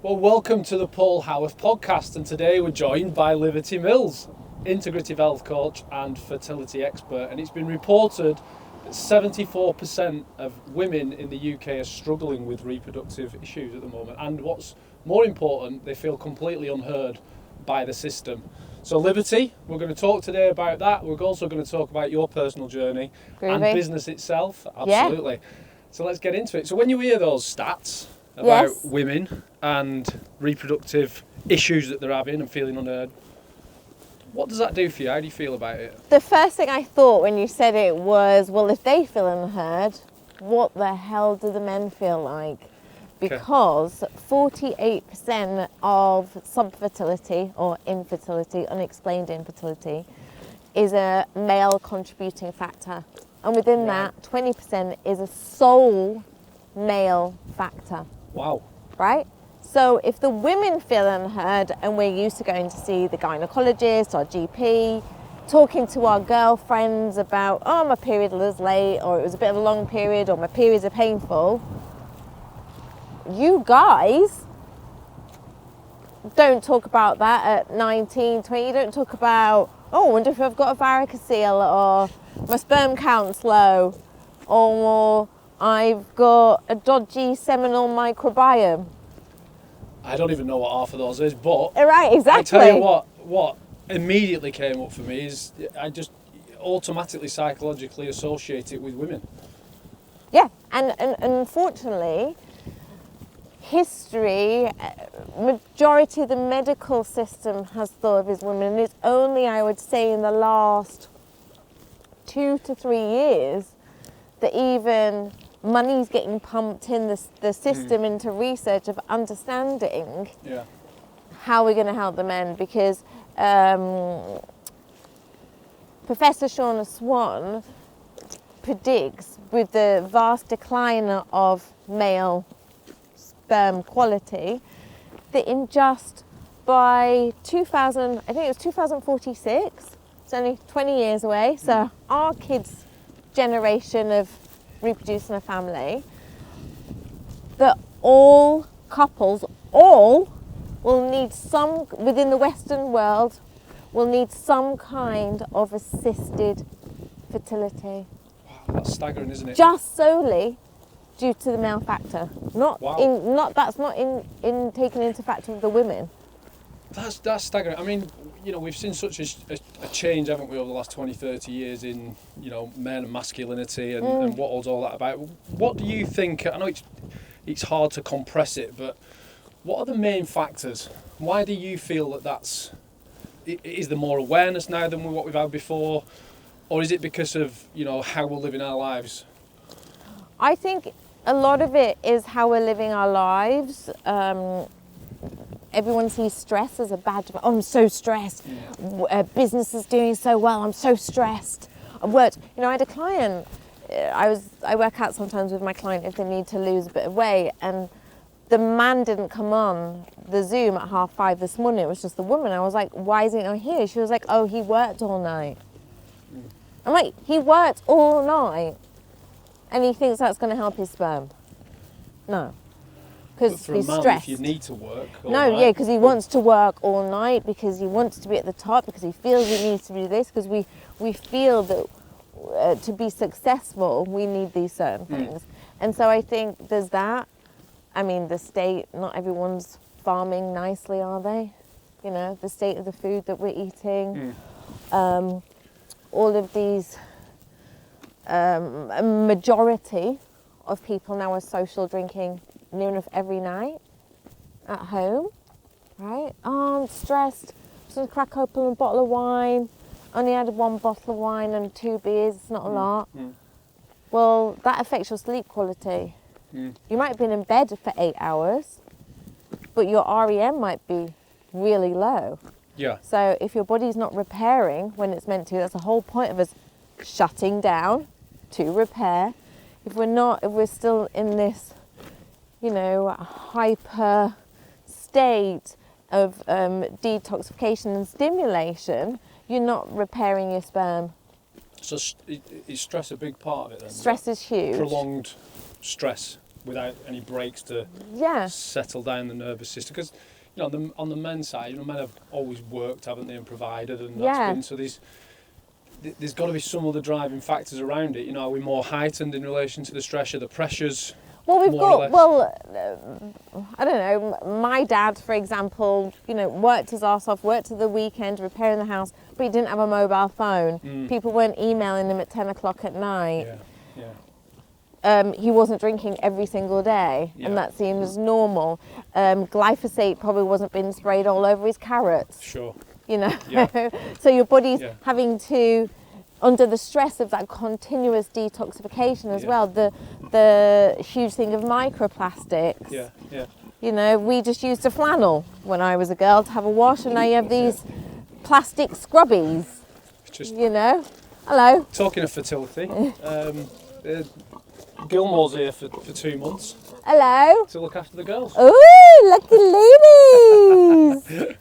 Well, welcome to the Paul Howarth podcast, and today we're joined by Liberty Mills, integrative health coach and fertility expert, and it's been reported that 74% of women in the UK are struggling with reproductive issues at the moment, and what's more important, they feel completely unheard by the system. So Liberty, we're going to talk today about that. We're also going to talk about your personal journey and business itself. Absolutely. Yeah. So let's get into it. So when you hear those stats about women and reproductive issues that they're having and feeling unheard, what does that do for you? How do you feel about it? The first thing I thought when you said it was, well, if they feel unheard, what the hell do the men feel like? Because 48% of subfertility or infertility, unexplained infertility, is a male contributing factor. And within that, 20% is a sole male factor. Wow. Right? So if the women feel unheard and we're used to going to see the gynecologist or GP, talking to our girlfriends about, oh, my period was late, or it was a bit of a long period, or my periods are painful, you guys don't talk about that at 19, 20. You don't talk about, oh, I wonder if I've got a varicocele, or my sperm count's low, or I've got a dodgy seminal microbiome. I don't even know what half of those is, but right, exactly. I tell you what immediately came up for me is I just automatically psychologically associate it with women. Yeah, and unfortunately, history, majority of the medical system has thought of as women, and it's only, I would say, in the last 2 to 3 years that even money's getting pumped in the system into research of understanding how we're going to help the men, because Professor Shauna Swan predicts with the vast decline of male sperm quality that in just by 2000, I think it was 2046, it's only 20 years away, so our kids' generation of reproducing a family, that all couples, all will need some, within the Western world, will need some kind of assisted fertility. Wow, that's staggering, isn't it? Just solely due to the male factor. That's not in taking into factor the women. That's staggering. I mean, you know, we've seen such a change, haven't we, over the last 20, 30 years in, you know, men and masculinity and what all's all that about. What do you think, I know it's hard to compress it, but what are the main factors? Why do you feel that is there more awareness now than what we've had before? Or is it because of, you know, how we're living our lives? I think a lot of it is how we're living our lives. Everyone sees stress as a badge of, oh, I'm so stressed. Business is doing so well, I'm so stressed. I've worked, you know, I had a client, I work out sometimes with my client if they need to lose a bit of weight, and the man didn't come on the Zoom at 5:30 this morning, it was just the woman. I was like, why isn't he not here? She was like, oh, he worked all night. I'm like, he worked all night and he thinks that's going to help his sperm? No. Because he's stressed. If you need to work all night. Yeah, because he wants to work all night, because he wants to be at the top, because he feels he needs to do this, because we feel that to be successful, we need these certain things. And so I think there's that. I mean, the state, not everyone's farming nicely, are they? You know, the state of the food that we're eating. All of these, a majority of people now are social drinking near enough every night at home, right? Oh, I'm stressed. I'm just going to crack open a bottle of wine. Only had 1 bottle of wine and 2 beers. It's not a lot. Well, that affects your sleep quality. You might have been in bed for 8 hours, but your REM might be really low. Yeah. So if your body's not repairing when it's meant to, that's the whole point of us shutting down to repair. If we're still in this, you know, hyper state of detoxification and stimulation, you're not repairing your sperm. So is stress a big part of it then? Stress is huge. Prolonged stress. without any breaks to settle down the nervous system. Because on the men's side, men have always worked, haven't they, and provided, and that's been so. There's got to be some other driving factors around it. Are we more heightened in relation to the stress, or the pressures? Well, I don't know. My dad, for example, worked his arse off, worked to the weekend, repairing the house, but he didn't have a mobile phone. People weren't emailing him at 10 o'clock at night. He wasn't drinking every single day, and that seems normal. Glyphosate probably wasn't being sprayed all over his carrots. Sure. So your body's having to, under the stress of that continuous detoxification as well, the huge thing of microplastics. We just used a flannel when I was a girl to have a wash, and now you have these plastic scrubbies. Hello. Talking of fertility, Gilmore's here for 2 months. Hello. To look after the girls. Ooh, lucky ladies.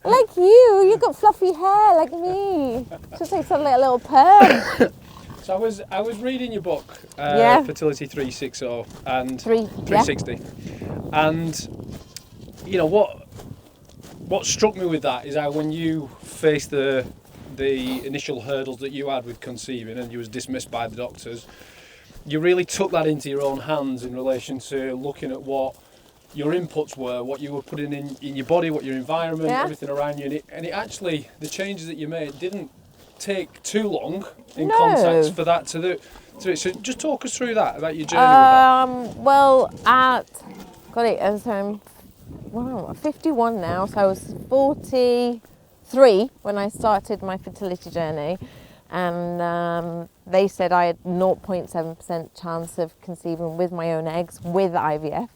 Like you've got fluffy hair like me. Just takes a little perm. So I was reading your book, Fertility 360 and 360, and what struck me with that is how when you faced the initial hurdles that you had with conceiving and you was dismissed by the doctors, you really took that into your own hands in relation to looking at what your inputs were, what you were putting in your body, what your environment, everything around you, and it actually, the changes that you made didn't take too long in context for that to do it. So just talk us through that, about your journey with that. Well, I'm 51 now, so I was 43 when I started my fertility journey, and they said I had 0.7% chance of conceiving with my own eggs with IVF.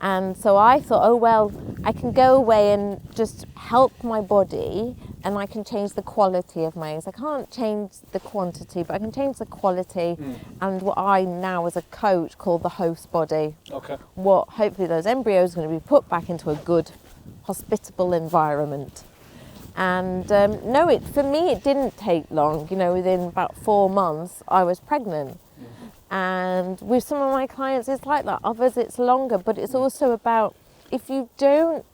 And so I thought, I can go away and just help my body, and I can change the quality of my eggs. I can't change the quantity, but I can change the quality and what I now as a coach call the host body. Okay. What hopefully those embryos are going to be put back into a good, hospitable environment. And for me it didn't take long. Within about 4 months I was pregnant. And with some of my clients, it's like that. Others, it's longer. But it's also about, if you don't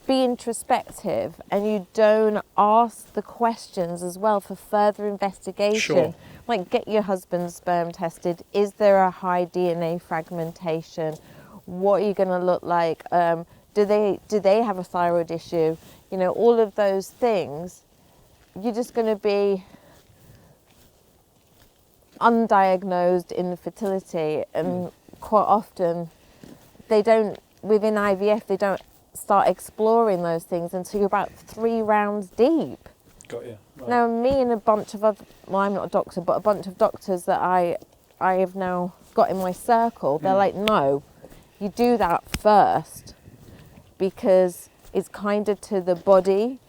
be introspective and you don't ask the questions as well for further investigation, like get your husband's sperm tested. Is there a high DNA fragmentation? What are you going to look like? Do they have a thyroid issue? All of those things. You're just going to be undiagnosed infertility, and quite often within IVF they don't start exploring those things until you're about 3 rounds deep. Got you. Right. Now me and a bunch of other, I'm not a doctor, but a bunch of doctors that I have now got in my circle, they're like, no, you do that first, because it's kinder to the body,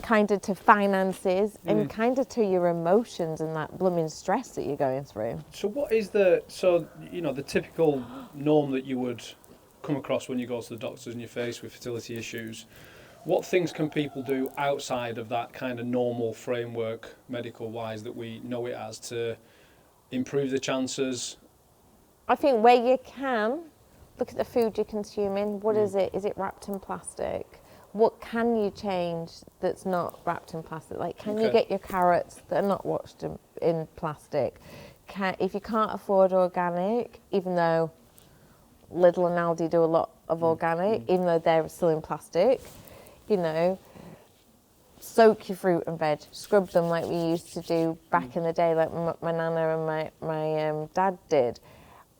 kinder to finances, and kinder to your emotions and that blooming stress that you're going through. So what is the typical norm that you would come across when you go to the doctors and you're faced with fertility issues? What things can people do outside of that kind of normal framework, medical wise, that we know it as, to improve the chances? I think where you can, look at the food you're consuming. What is it? Is it wrapped in plastic? What can you change that's not wrapped in plastic? Like, can you get your carrots that are not washed in plastic? If you can't afford organic, even though Lidl and Aldi do a lot of organic, even though they're still in plastic, soak your fruit and veg, scrub them like we used to do back in the day, like my nana and my dad did.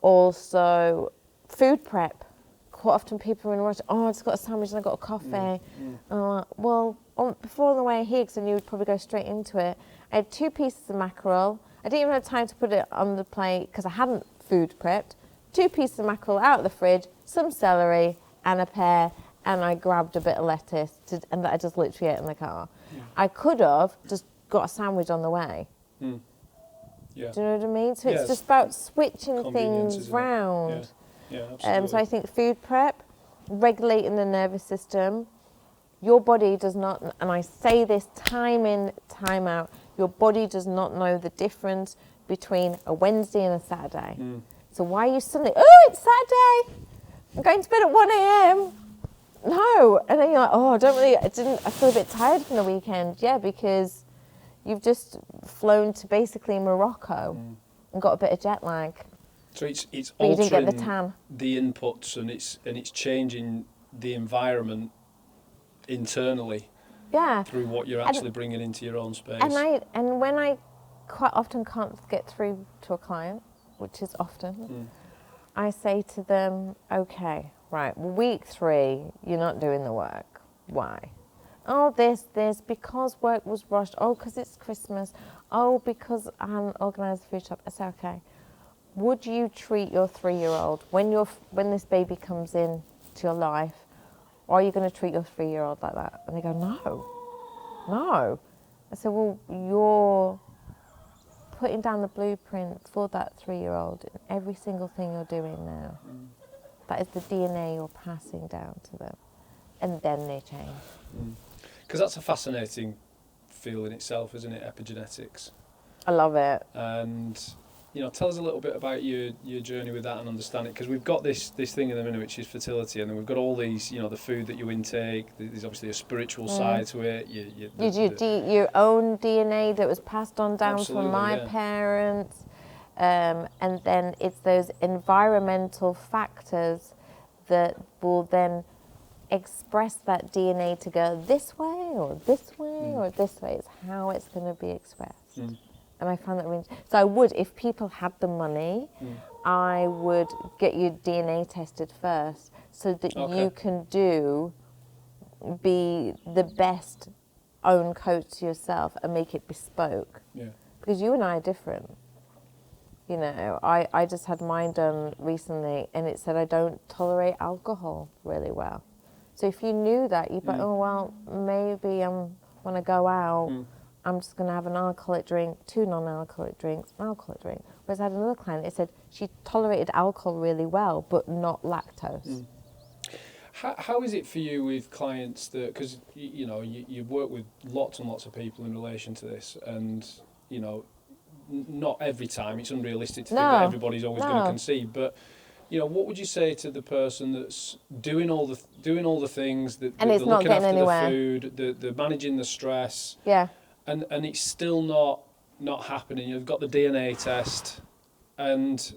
Also, food prep. Quite often people are in a rush, I just got a sandwich and I got a coffee. And I'm like, before on the way here, because I knew you'd probably go straight into it, I had 2 pieces of mackerel. I didn't even have time to put it on the plate because I hadn't food prepped. 2 pieces of mackerel out of the fridge, some celery and a pear, and I grabbed a bit of lettuce, and that I just literally ate in the car. I could have just got a sandwich on the way. Yeah. Do you know what I mean? So it's just about switching things round. Yeah, absolutely. So I think food prep, regulating the nervous system. Your body does not, and I say this time in, time out, your body does not know the difference between a Wednesday and a Saturday. So why are you suddenly, oh, it's Saturday, I'm going to bed at 1 a.m. No. And then you're like, oh, I feel a bit tired from the weekend. Yeah, because you've just flown to basically Morocco and got a bit of jet lag. So it's But you didn't get the altering tan. the inputs, and it's changing the environment internally Yeah. through what you're actually bringing into your own space. And when I quite often can't get through to a client, which is often, I say to them, okay, right, week 3, you're not doing the work. Why? Oh, this, because work was rushed. Oh, because it's Christmas. Oh, because I hadn't organised the food shop. I say, okay, would you treat your 3-year-old when this baby comes in to your life, or are you going to treat your 3-year-old like that? And they go, no. I said, well, you're putting down the blueprint for that 3-year-old in every single thing you're doing now. That is the DNA you're passing down to them. And then they change. Because that's a fascinating field in itself, isn't it, epigenetics? I love it. And, tell us a little bit about your journey with that and understanding, because we've got this thing in the minute, which is fertility, and then we've got all these, the food that you intake, there's obviously a spiritual side to it. Your own DNA that was passed on down from my yeah. parents, and then it's those environmental factors that will then express that DNA to go this way or this way or this way. It's how it's going to be expressed. And I found that really... So I would, if people had the money, I would get your DNA tested first so that you can be the best own coach to yourself and make it bespoke. Yeah. Because you and I are different. I just had mine done recently, and it said I don't tolerate alcohol really well. So if you knew that, you'd be like, oh, well, maybe when I go out, I'm just going to have an alcoholic drink, 2 non-alcoholic drinks, an alcoholic drink. Whereas I had another client, it said she tolerated alcohol really well, but not lactose. How is it for you with clients that, because, you work with lots and lots of people in relation to this, and, not every time, it's unrealistic to think that everybody's always going to conceive, but... what would you say to the person that's doing all the things, that and they're it's not looking getting after anywhere. the food, they're managing the stress, and it's still not happening? You've got the DNA test, and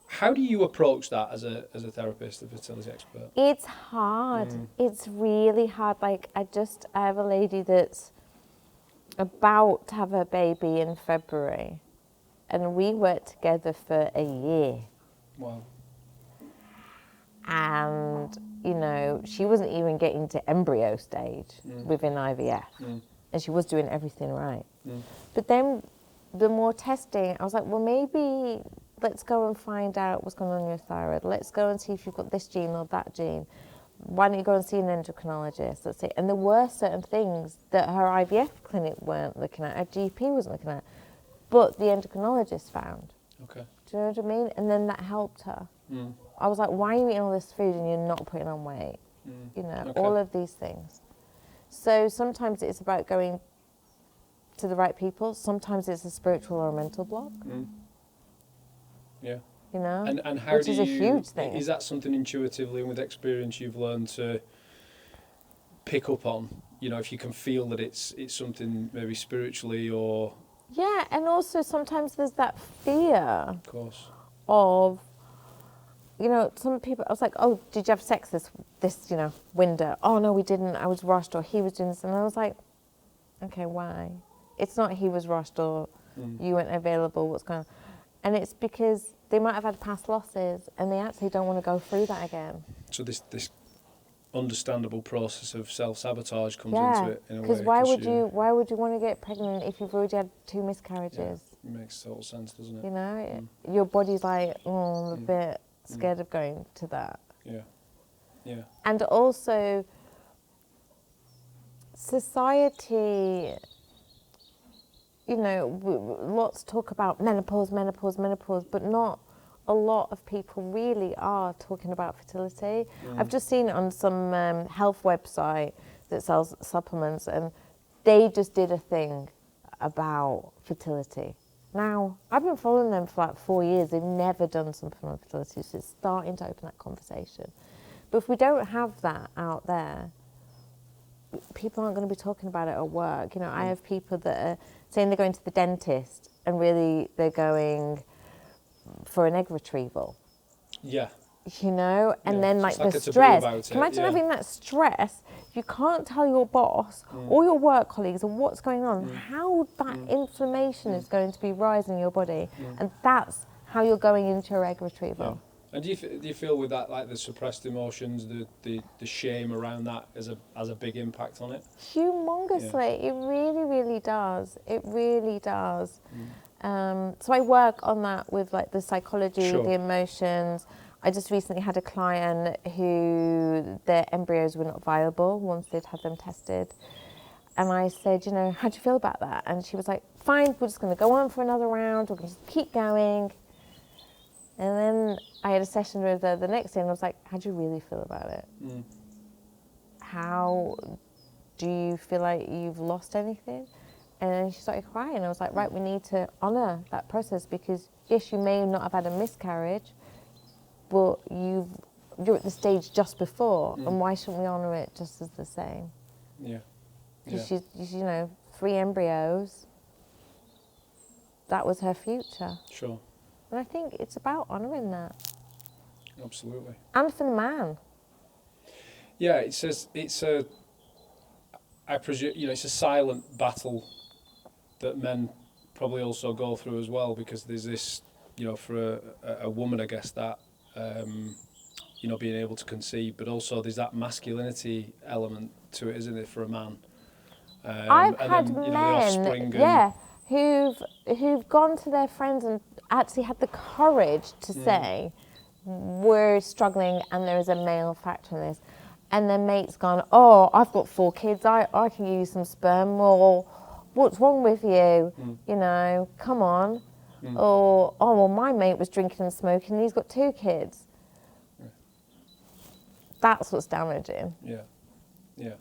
how do you approach that as a therapist, a fertility expert? It's hard. It's really hard. Like I have a lady that's about to have her baby in February, and we worked together for a year. Wow. And, she wasn't even getting to embryo stage within IVF. And she was doing everything right. But then the more testing, I was like, well, maybe let's go and find out what's going on in your thyroid. Let's go and see if you've got this gene or that gene. Why don't you go and see an endocrinologist? Let's see. And there were certain things that her IVF clinic weren't looking at, her GP wasn't looking at, but the endocrinologist found. Okay. Do you know what I mean? And then that helped her. I was like, why are you eating all this food and you're not putting on weight? All of these things. So sometimes it's about going to the right people. Sometimes it's a spiritual or a mental block. Yeah. And how which is a huge thing. Is that something intuitively and with experience you've learned to pick up on? If you can feel that it's something maybe spiritually or... Yeah, and also sometimes there's that fear. Of course. Of... some people, I was like, oh, did you have sex this window? Oh, no, we didn't. I was rushed, or he was doing this. And I was like, okay, why? It's not he was rushed or you weren't available, what's going on? And it's because they might have had past losses and they actually don't want to go through that again. So this understandable process of self-sabotage comes into it in a way. Because why would you want to get pregnant if you've already had 2 miscarriages? Yeah, it makes total sense, doesn't it? Your body's like, I'm a bit... scared of going to that. Yeah. And also, society, lots talk about menopause, but not a lot of people really are talking about fertility. I've just seen it on some health website that sells supplements, and they just did a thing about fertility. Now, I've been following them for like 4 years. They've never done something on fertility, so it's starting to open that conversation. But if we don't have that out there, people aren't going to be talking about it at work. You know, I have people that are saying they're going to the dentist and really they're going for an egg retrieval. Yeah. You know, and then like like the a taboo stress. about it, Can you imagine having that stress? You can't tell your boss or your work colleagues what's going on, how that inflammation is going to be rising in your body, and that's how you're going into your egg retrieval. Yeah. And do you feel with that, like the suppressed emotions, the shame around that has a big impact on it? Humongously, it really, really does. It really does. So I work on that with like the psychology, the emotions. I just recently had a client who their embryos were not viable once they'd had them tested. And I said, you know, how do you feel about that? And she was like, fine, we're just going to go on for another round. We're going to just keep going. And then I had a session with her the next day and I was like, how do you really feel about it? How do you feel like you've lost anything? And then she started crying. I was like, right, we need to honour that process because yes, you may not have had a miscarriage, but you're at the stage just before, and why shouldn't we honour it just as the same? Yeah. Because she's, you know, 3 embryos, that was her future. Sure. And I think it's about honouring that. Absolutely. And for the man. Yeah, I presume, you know, it's a silent battle that men probably also go through as well, because there's this, you know, for a woman, I guess, that, you know, being able to conceive, but also there's that masculinity element to it, isn't it, for a man? I've had men, who've gone to their friends and actually had the courage to say, we're struggling and there is a male factor in this. And their mate's gone, oh, I've got 4 kids, I can use some sperm, or what's wrong with you? You know, come on. Or, oh, well, my mate was drinking and smoking and he's got 2 kids. That's what's damaging. Yeah, yeah.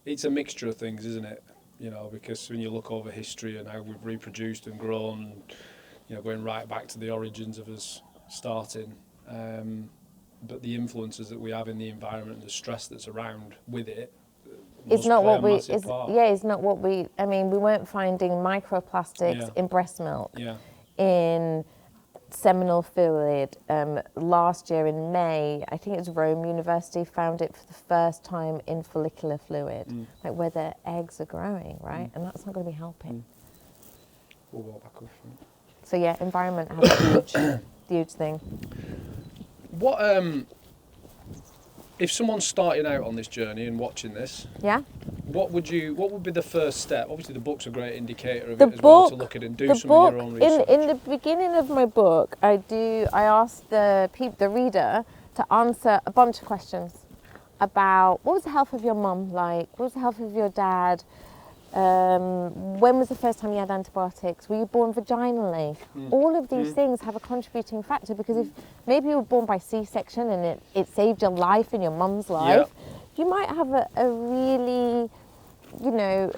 It's a mixture of things, isn't it? You know, because when you look over history and how we've reproduced and grown, and, you know, going right back to the origins of us starting, but the influences that we have in the environment and the stress that's around with it, it's not what we. It's not what we. I mean, we weren't finding microplastics in breast milk, in seminal fluid. Last year in May, I think it was Rome University found it for the first time in follicular fluid, like where the eggs are growing, right? And that's not going to be helping. We'll walk back up. So yeah, environment has a huge thing. What if someone's starting out on this journey and watching this? Yeah. What would be the first step? Obviously, the book's a great indicator of it as well, to look at it and do some of your own research. In the beginning of my book, I asked the reader to answer a bunch of questions about what was the health of your mum like, what was the health of your dad, when was the first time you had antibiotics, were you born vaginally? All of these things have a contributing factor, because if maybe you were born by C-section and it saved your life and your mum's life, you might have a really, you know,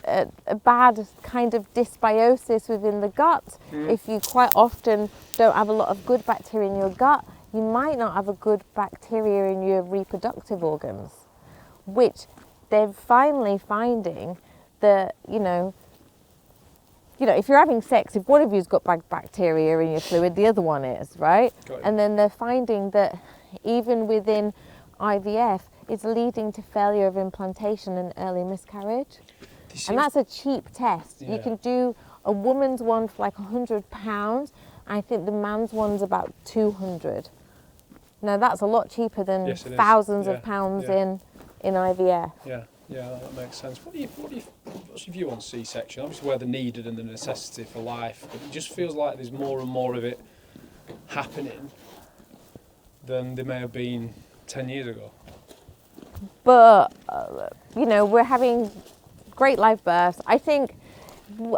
a bad kind of dysbiosis within the gut. If you quite often don't have a lot of good bacteria in your gut, you might not have a good bacteria in your reproductive organs, which they're finally finding that, you know, if you're having sex, if one of you's got bacteria in your fluid, the other one is, right? And then they're finding that even within IVF, it's leading to failure of implantation and early miscarriage. And that's a cheap test. You can do a woman's one for like £100. I think the man's one's about 200. Now that's a lot cheaper than thousands of pounds in IVF. Yeah, that makes sense. What's your view on C-section? Obviously, where they're needed and the necessity for life, but it just feels like there's more and more of it happening than there may have been 10 years ago. But, you know, we're having great live births. I think there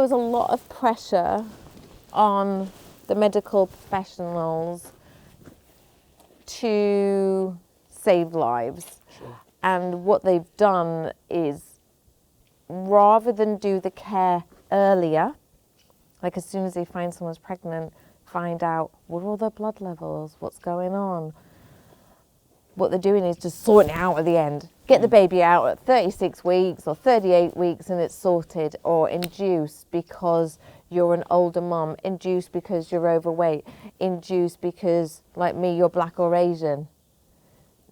was a lot of pressure on the medical professionals to save lives. And what they've done is rather than do the care earlier, like as soon as they find someone's pregnant, find out what are all their blood levels, what's going on. What they're doing is just sorting it out at the end. Get the baby out at 36 weeks or 38 weeks and it's sorted, or induce because you're an older mum, induce because you're overweight, induce because, like me, you're black or Asian.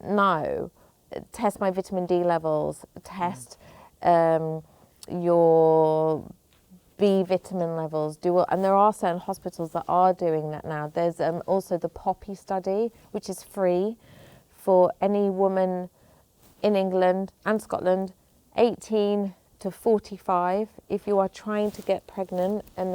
No. Test my vitamin D levels, test your B vitamin levels, and there are certain hospitals that are doing that now. There's also the Poppy study, which is free for any woman in England and Scotland, 18 to 45, if you are trying to get pregnant and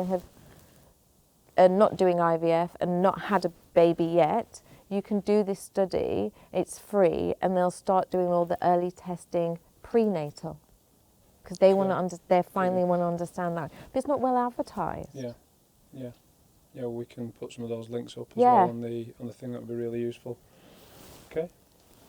not doing IVF and not had a baby yet, you can do this study. It's free, and they'll start doing all the early testing prenatal, because they want to. They finally want to understand that, but it's not well advertised. Yeah. We can put some of those links up as well on the thing. That would be really useful. Okay.